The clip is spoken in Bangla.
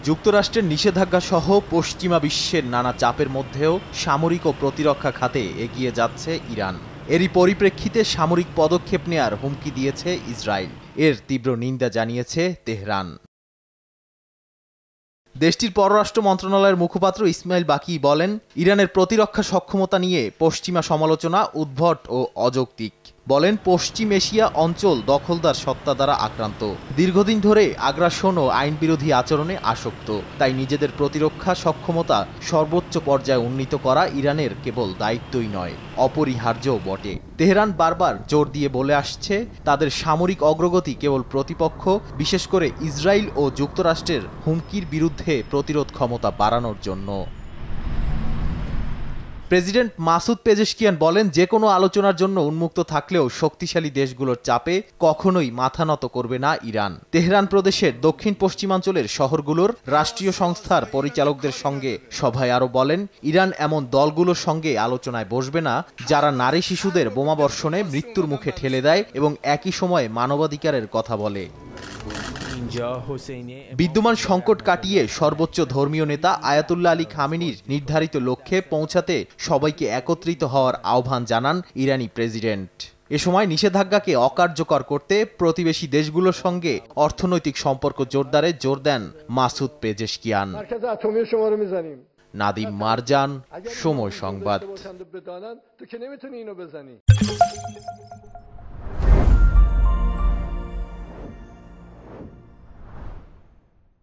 যুক্তরাষ্ট্রের নিষেধাজ্ঞা সহ পশ্চিমা বিশ্বের নানা চাপের মধ্যেও সামরিক ও প্রতিরক্ষা খাতে এগিয়ে যাচ্ছে ইরান। এরই পরিপ্রেক্ষিতে সামরিক পদক্ষেপ নেয়ার হুমকি দিয়েছে ইসরায়েল। এর তীব্র নিন্দা জানিয়েছে তেহরান। দেশটির পররাষ্ট্র মন্ত্রণালয়ের মুখপাত্র ইসমাইল বাকি বলেন, ইরানের প্রতিরক্ষা সক্ষমতা নিয়ে পশ্চিমা সমালোচনা উদ্ভট ও অযৌক্তিক। বলেন, পশ্চিম এশিয়া অঞ্চল দখলদার সত্তা দ্বারা আক্রান্ত, দীর্ঘদিন ধরে আগ্রাসন ও আইনবিরোধী আচরণে আসক্ত। তাই নিজেদের প্রতিরক্ষা সক্ষমতা সর্বোচ্চ পর্যায়ে উন্নীত করা ইরানের কেবল দায়িত্বই নয়, অপরিহার্যও বটে। তেহরান বারবার জোর দিয়ে বলে আসছে, তাদের সামরিক অগ্রগতি কেবল প্রতিপক্ষ, বিশেষ করে ইসরায়েল ও যুক্তরাষ্ট্রের হুমকির বিরুদ্ধে প্রতিরোধ ক্ষমতা বাড়ানোর জন্য। প্রেসিডেন্ট মাসুদ পেজেশকিয়ান বলেন, যে কোনো আলোচনার জন্য উন্মুক্ত থাকলেও শক্তিশালী দেশগুলোর চাপে কখনোই মাথা নত করবে না ইরান। তেহরান প্রদেশের দক্ষিণ পশ্চিমাঞ্চলের শহরগুলোর রাষ্ট্রীয় সংস্থার পরিচালকদের সঙ্গে সভায় আরও বলেন, ইরান এমন দলগুলোর সঙ্গে আলোচনায় বসবে না যারা নারী শিশুদের বোমাবর্ষণে মৃত্যুর মুখে ঠেলে দেয় এবং একই সময়ে মানবাধিকারের কথা বলে। বিদ্যমান সংকট কাটিয়ে সর্বোচ্চ ধর্মীয় নেতা আয়াতুল্লাহ আলী খামেনির নির্ধারিত লক্ষ্যে পৌঁছাতে সবাইকে একত্রিত হওয়ার আহ্বান জানান ইরানি প্রেসিডেন্ট। এ সময় নিষেধাজ্ঞাকে অকার্যকর করতে প্রতিবেশী দেশগুলোর সঙ্গে অর্থনৈতিক সম্পর্ক জোরদারে জোর দেন মাসুদ পেজেশকিয়ান। নাদিম মারজান, সময় সংবাদ।